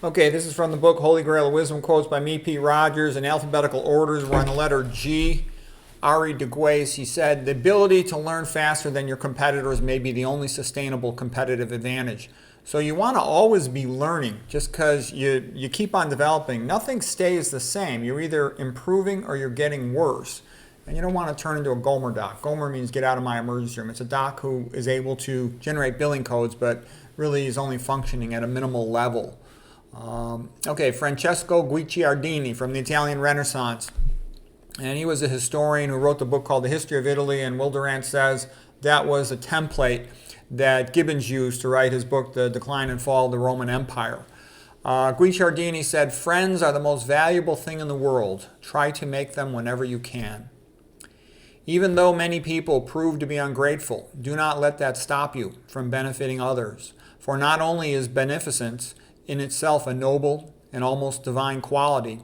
Okay, this is from the book Holy Grail of Wisdom, quotes by me, Pete Rogers, in alphabetical orders. We're on the letter G. Ari de Gues, he said, the ability to learn faster than your competitors may be the only sustainable competitive advantage. So you want to always be learning just because you keep on developing. Nothing stays the same. You're either improving or you're getting worse. And you don't want to turn into a Gomer doc. Gomer means get out of my emergency room. It's a doc who is able to generate billing codes, but really is only functioning at a minimal level. Okay, Francesco Guiciardini from the Italian Renaissance. And he was a historian who wrote the book called The History of Italy, and Will Durant says that was a template that Gibbons used to write his book, The Decline and Fall of the Roman Empire. Guiciardini said, friends are the most valuable thing in the world. Try to make them whenever you can. Even though many people prove to be ungrateful, do not let that stop you from benefiting others. For not only is beneficence in itself a noble and almost divine quality,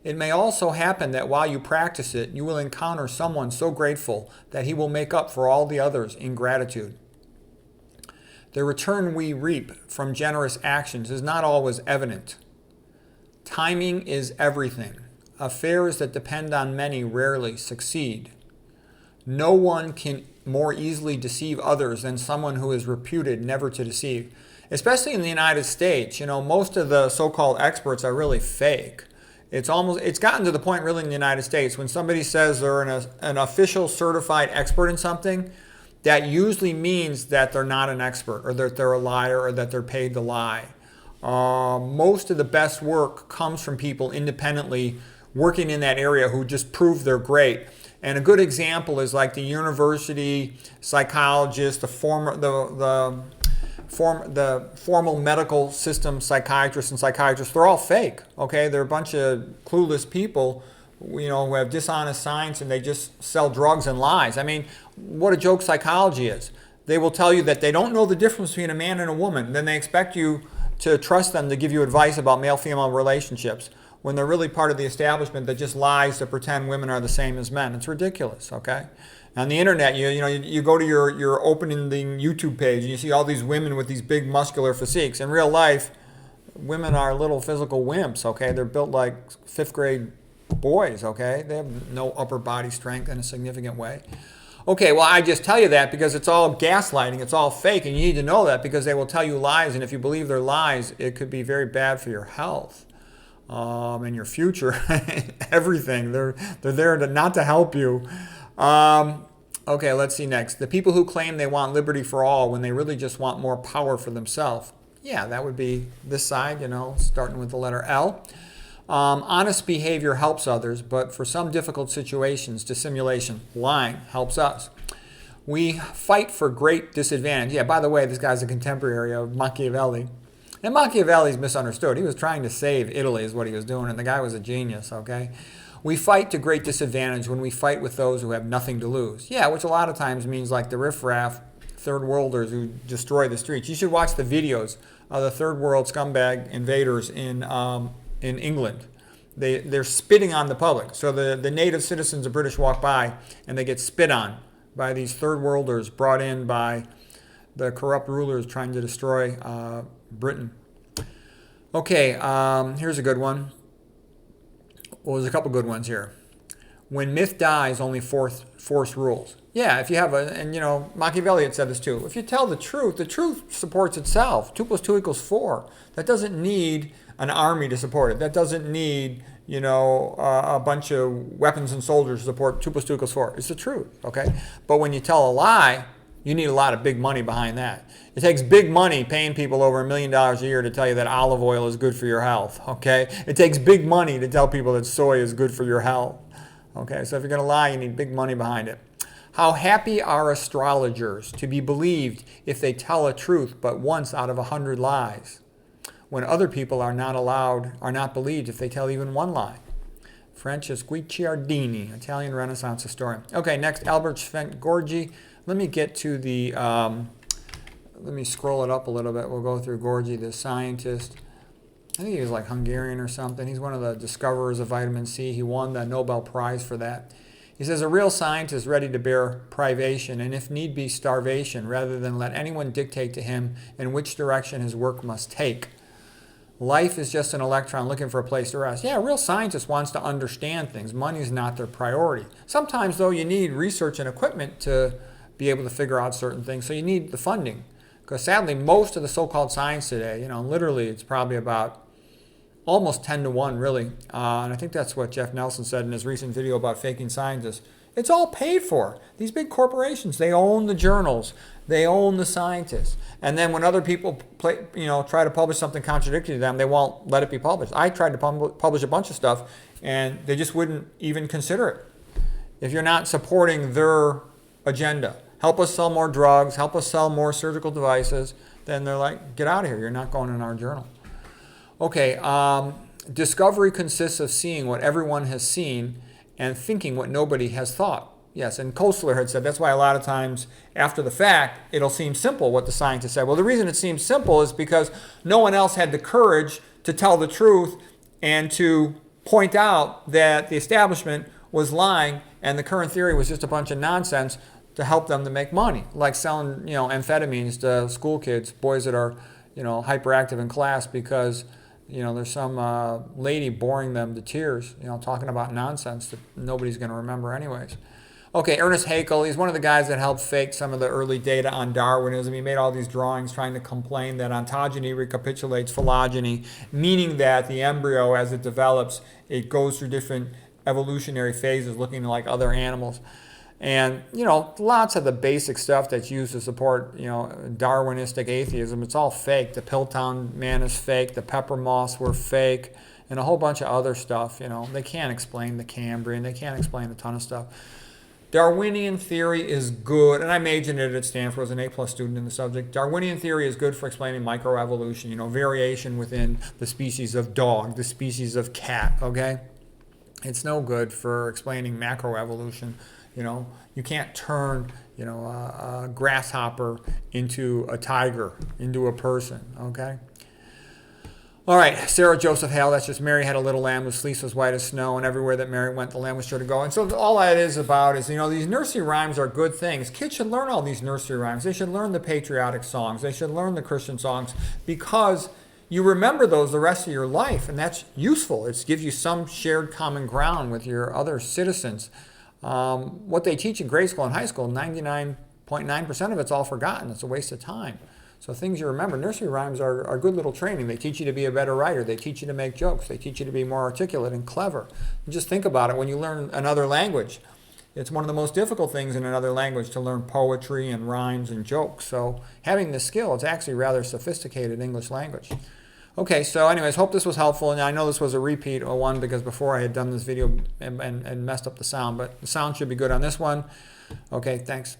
it may also happen that while you practice it, you will encounter someone so grateful that he will make up for all the others in gratitude. The return we reap from generous actions is not always evident. Timing is everything. Affairs that depend on many rarely succeed. No one can more easily deceive others than someone who is reputed never to deceive. Especially in the United States, most of the so-called experts are really fake. It's gotten to the point really in the United States when somebody says they're an official certified expert in something, that usually means that they're not an expert or that they're a liar or that they're paid to lie. Most of the best work comes from people independently working in that area who just prove they're great. And a good example is like the university psychologist, the formal medical system psychiatrists and psychiatrists. They're all fake, okay? They're a bunch of clueless people, who have dishonest science and they just sell drugs and lies. I mean, what a joke psychology is. They will tell you that they don't know the difference between a man and a woman. Then they expect you to trust them to give you advice about male-female relationships when they're really part of the establishment that just lies to pretend women are the same as men. It's ridiculous, okay? On the internet, you go to your opening the YouTube page and you see all these women with these big muscular physiques. In real life, women are little physical wimps, okay? They're built like fifth grade boys, okay? They have no upper body strength in a significant way. Okay, well, I just tell you that because it's all gaslighting, it's all fake, and you need to know that because they will tell you lies, and if you believe their lies, it could be very bad for your health and your future, everything. They're there not to help you. Okay, let's see next. The people who claim they want liberty for all when they really just want more power for themselves. Yeah, that would be this side, starting with the letter L. Honest behavior helps others, but for some difficult situations, dissimulation, lying, helps us. We fight for great disadvantage. Yeah, by the way, this guy's a contemporary of Machiavelli. And Machiavelli's misunderstood. He was trying to save Italy is what he was doing, and the guy was a genius, okay? We fight to great disadvantage when we fight with those who have nothing to lose. Yeah, which a lot of times means like the riffraff, third worlders who destroy the streets. You should watch the videos of the third world scumbag invaders in England. They're spitting on the public. So the native citizens of British walk by and they get spit on by these third worlders brought in by the corrupt rulers trying to destroy Britain. Okay, here's a good one. Well, there's a couple good ones here. When myth dies, only force rules. Yeah, if you have Machiavelli had said this too. If you tell the truth supports itself. 2 + 2 = 4. That doesn't need an army to support it. That doesn't need, a bunch of weapons and soldiers to support 2 + 2 = 4. It's the truth, okay? But when you tell a lie, you need a lot of big money behind that. It takes big money paying people over $1 million a year to tell you that olive oil is good for your health, okay? It takes big money to tell people that soy is good for your health, okay? So if you're going to lie, you need big money behind it. How happy are astrologers to be believed if they tell a truth but once out of 100 lies, when other people are not believed if they tell even one lie. Francesco Guiciardini, Italian Renaissance historian. Okay, next, Albert Gyorgi. Let me get to the, let me scroll it up a little bit. We'll go through Gyorgi, the scientist. I think he was like Hungarian or something. He's one of the discoverers of vitamin C. He won the Nobel Prize for that. He says, a real scientist is ready to bear privation and if need be starvation rather than let anyone dictate to him in which direction his work must take. Life is just an electron looking for a place to rest. Yeah, a real scientist wants to understand things. Money is not their priority. Sometimes, though, you need research and equipment to be able to figure out certain things, so you need the funding. Because sadly, most of the so-called science today, literally it's probably about almost 10 to 1, really. And I think that's what Jeff Nelson said in his recent video about faking scientists. It's all paid for. These big corporations, they own the journals. They own the scientists. And then when other people try to publish something contradictory to them, they won't let it be published. I tried to publish a bunch of stuff, and they just wouldn't even consider it. If you're not supporting their agenda, help us sell more drugs, help us sell more surgical devices, then they're like, get out of here. You're not going in our journal. Okay, discovery consists of seeing what everyone has seen and thinking what nobody has thought. Yes, and Kostler had said that's why a lot of times after the fact, it'll seem simple what the scientists said. Well, the reason it seems simple is because no one else had the courage to tell the truth and to point out that the establishment was lying and the current theory was just a bunch of nonsense to help them to make money, like selling amphetamines to school kids, boys that are hyperactive in class because there's some lady boring them to tears, talking about nonsense that nobody's going to remember anyways. Okay, Ernest Haeckel, he's one of the guys that helped fake some of the early data on Darwinism. He made all these drawings trying to complain that ontogeny recapitulates phylogeny, meaning that the embryo, as it develops, it goes through different evolutionary phases looking like other animals. And, lots of the basic stuff that's used to support, Darwinistic atheism, it's all fake. The Piltdown man is fake. The pepper moths were fake. And a whole bunch of other stuff, They can't explain the Cambrian. They can't explain a ton of stuff. Darwinian theory is good, and I majored in it at Stanford, was an A+ student in the subject. Darwinian theory is good for explaining microevolution, variation within the species of dog, the species of cat, okay? It's no good for explaining macroevolution. You can't turn, a grasshopper into a tiger, into a person, okay? All right, Sarah Joseph Hale, that's just Mary had a little lamb whose fleece was white as snow, and everywhere that Mary went, the lamb was sure to go. And so all that is about is, these nursery rhymes are good things. Kids should learn all these nursery rhymes. They should learn the patriotic songs. They should learn the Christian songs because you remember those the rest of your life, and that's useful. It gives you some shared common ground with your other citizens. What they teach in grade school and high school, 99.9% of it's all forgotten. It's a waste of time. So things you remember, nursery rhymes are good little training. They teach you to be a better writer. They teach you to make jokes. They teach you to be more articulate and clever. And just think about it. When you learn another language, it's one of the most difficult things in another language to learn poetry and rhymes and jokes. So having this skill, it's actually rather sophisticated English language. Okay, so anyways, hope this was helpful. And I know this was a repeat of one because before I had done this video and messed up the sound, but the sound should be good on this one. Okay, thanks.